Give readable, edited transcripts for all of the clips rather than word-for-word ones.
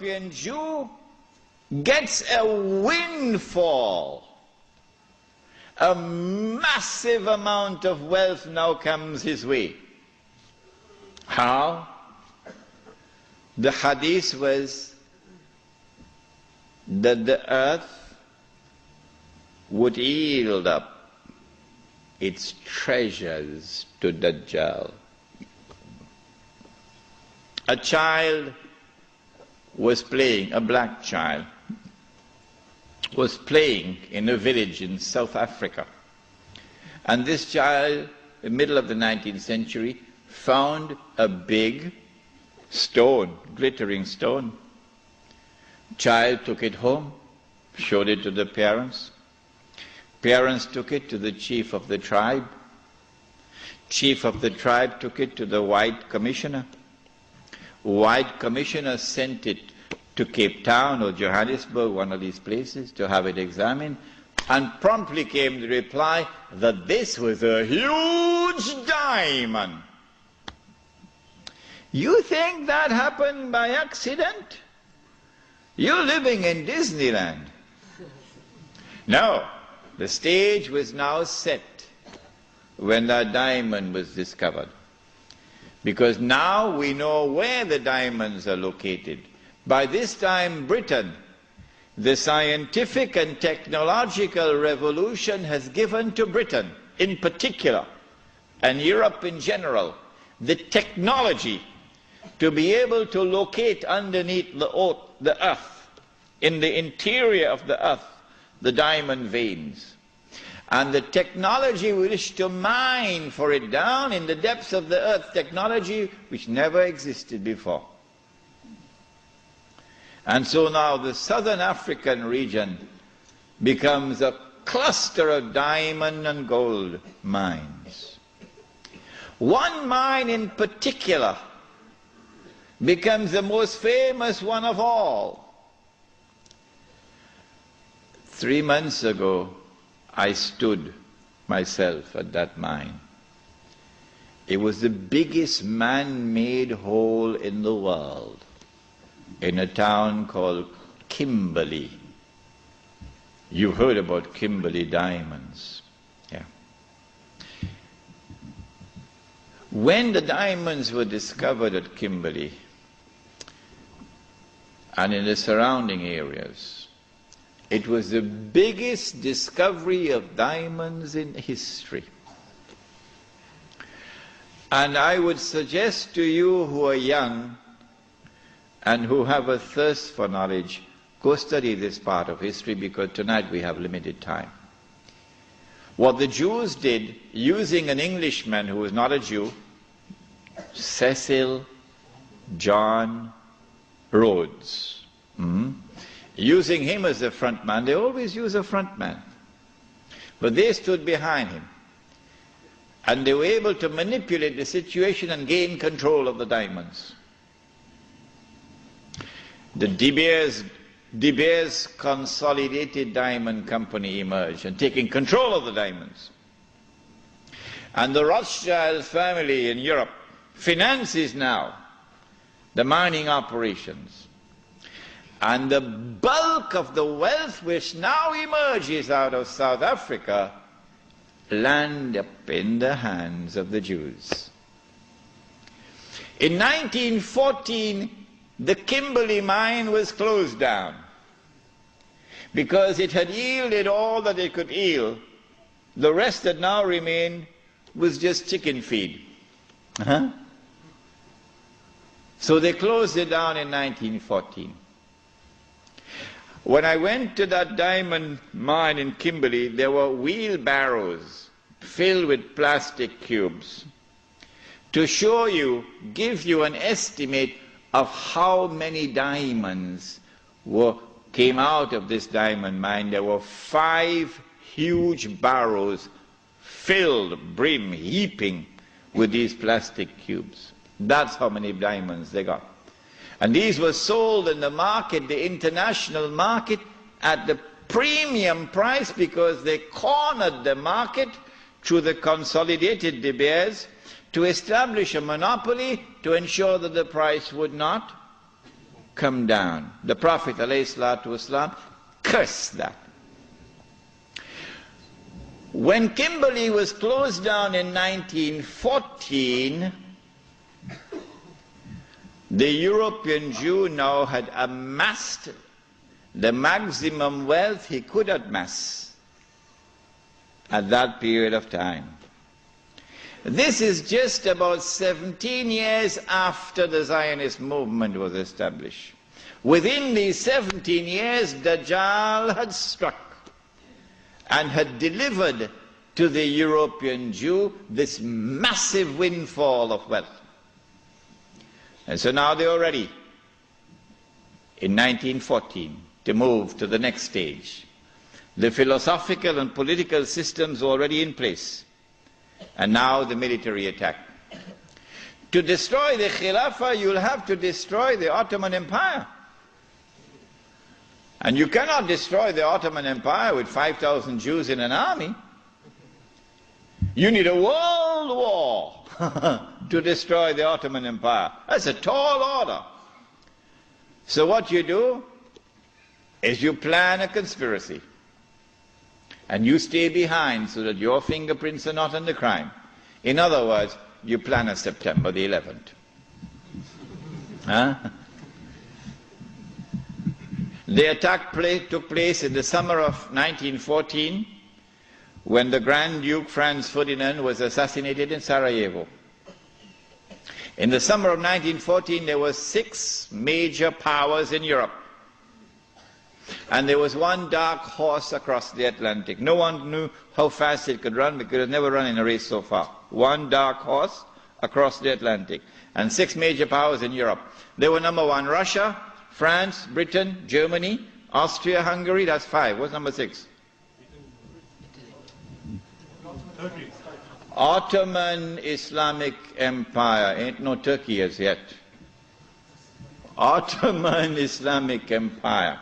European Jew gets a windfall. A massive amount of wealth now comes his way. How? The hadith was that the earth would yield up its treasures to Dajjal. A child was playing, a black child, was playing in a village in South Africa. And this child, in the middle of the 19th century, found a big stone, glittering stone. Child took it home, showed it to the parents. Parents took it to the chief of the tribe. Chief of the tribe took it to the white commissioner. White commissioner sent it to Cape Town or Johannesburg, one of these places, to have it examined, and promptly came the reply that this was a huge diamond. You think that happened by accident? You're living in Disneyland. No, the stage was now set when that diamond was discovered. Because now we know where the diamonds are located. By this time, Britain, the scientific and technological revolution has given to Britain in particular, and Europe in general, the technology to be able to locate underneath the earth, in the interior of the earth, the diamond veins. And the technology we wish to mine for it down in the depths of the earth, technology which never existed before. And so now the southern African region becomes a cluster of diamond and gold mines. One mine in particular becomes the most famous one of all. 3 months ago, I stood myself at that mine. It was the biggest man-made hole in the world, in a town called Kimberley. You heard about Kimberley diamonds. Yeah. When the diamonds were discovered at Kimberley and in the surrounding areas, it was the biggest discovery of diamonds in history. And I would suggest to you who are young and who have a thirst for knowledge, go study this part of history, because tonight we have limited time. What the Jews did, using an Englishman who was not a Jew, Cecil John Rhodes, using him as a front man. They always use a front man. But they stood behind him. And they were able to manipulate the situation and gain control of the diamonds. The De Beers Consolidated Diamond Company emerged and taking control of the diamonds. And the Rothschild family in Europe finances now the mining operations. And the bulk of the wealth which now emerges out of South Africa land up in the hands of the Jews. In 1914, the Kimberley mine was closed down because it had yielded all that it could yield. The rest that now remained was just chicken feed. So they closed it down in 1914. When I went to that diamond mine in Kimberley, there were wheelbarrows filled with plastic cubes to show you, give you an estimate of how many diamonds came out of this diamond mine. There were 5 huge barrows filled, brim, heaping with these plastic cubes. That's how many diamonds they got. And these were sold in the market, the international market, at the premium price, because they cornered the market through the consolidated De Beers to establish a monopoly to ensure that the price would not come down. The Prophet ﷺ cursed that. When Kimberley was closed down in 1914, the European Jew now had amassed the maximum wealth he could amass at that period of time. This is just about 17 years after the Zionist movement was established. Within these 17 years, Dajjal had struck and had delivered to the European Jew this massive windfall of wealth. And so now they are ready, in 1914, to move to the next stage. The philosophical and political systems already in place, and now the military attack. To destroy the Khilafah, you'll have to destroy the Ottoman Empire. And you cannot destroy the Ottoman Empire with 5,000 Jews in an army. You need a world war to destroy the Ottoman Empire. That's a tall order. So what you do is you plan a conspiracy. And you stay behind so that your fingerprints are not on the crime. In other words, you plan a September the 11th. Huh? The attack took place in the summer of 1914 when the Grand Duke Franz Ferdinand was assassinated in Sarajevo. In the summer of 1914 there were 6 major powers in Europe. And there was one dark horse across the Atlantic. No one knew how fast it could run because it had never run in a race so far. One dark horse across the Atlantic. And 6 major powers in Europe. They were number 1, Russia, France, Britain, Germany, Austria-Hungary, that's 5. What's number 6? Turkey. Ottoman Islamic Empire. Ain't no Turkey as yet. Ottoman Islamic Empire.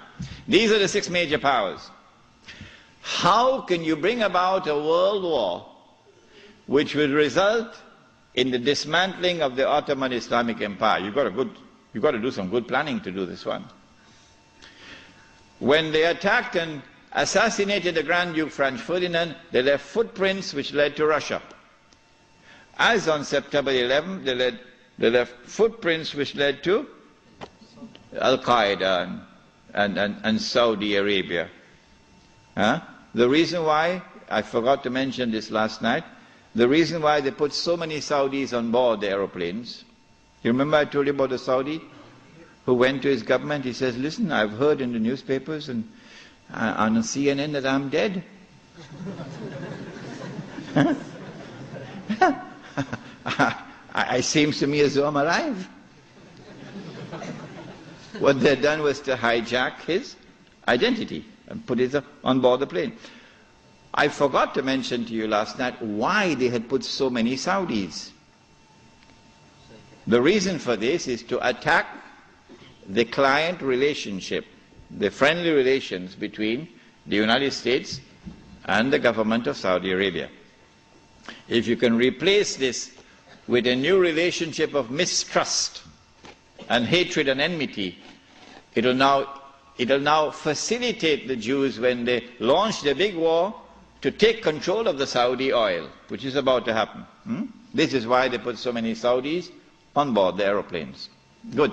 These are the 6 major powers. How can you bring about a world war which will result in the dismantling of the Ottoman Islamic Empire? You've got to do some good planning to do this one. When they attacked and assassinated the Grand Duke Franz Ferdinand, they left footprints which led to Russia. As on September 11, they left footprints which led to Al-Qaeda and Saudi Arabia. Huh? The reason why, I forgot to mention this last night, the reason why they put so many Saudis on board the aeroplanes. You remember I told you about the Saudi who went to his government? He says, listen, I've heard in the newspapers and on CNN that I'm dead. It seems to me as though I'm alive. What they'd done was to hijack his identity and put it on board the plane. I forgot to mention to you last night why they had put so many Saudis. The reason for this is to attack the client relationship, the friendly relations between the United States and the government of Saudi Arabia. If you can replace this with a new relationship of mistrust and hatred and enmity, it'll now facilitate the Jews when they launch their big war to take control of the Saudi oil, which is about to happen. This is why they put so many Saudis on board the aeroplanes. Good.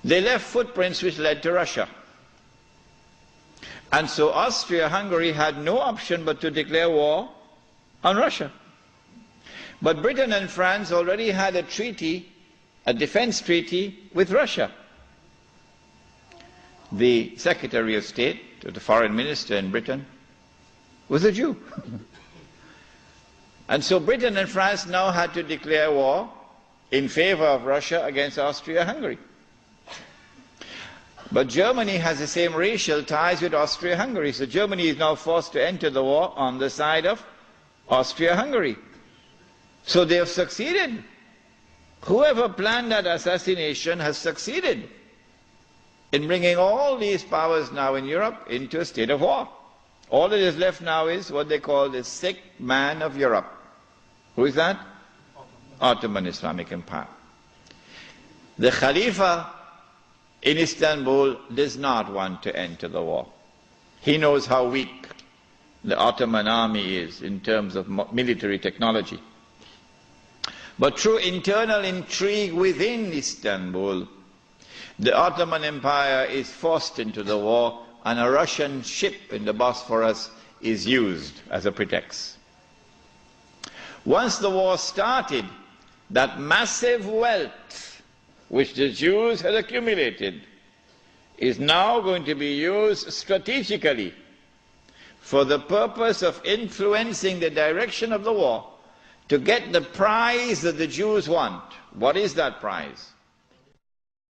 They left footprints which led to Russia. And so Austria-Hungary had no option but to declare war on Russia. But Britain and France already had a treaty, a defense treaty with Russia. The Secretary of State, the Foreign Minister in Britain, was a Jew. And so Britain and France now had to declare war in favor of Russia against Austria-Hungary. But Germany has the same racial ties with Austria-Hungary, so Germany is now forced to enter the war on the side of Austria-Hungary. So they have succeeded. Whoever planned that assassination has succeeded in bringing all these powers now in Europe into a state of war. All that is left now is what they call the sick man of Europe. Who is that? Ottoman Islamic Empire. The Khalifa in Istanbul does not want to enter the war. He knows how weak the Ottoman army is in terms of military technology. But through internal intrigue within Istanbul, the Ottoman Empire is forced into the war, and a Russian ship in the Bosphorus is used as a pretext. Once the war started, that massive wealth which the Jews had accumulated is now going to be used strategically for the purpose of influencing the direction of the war to get the prize that the Jews want. What is that prize?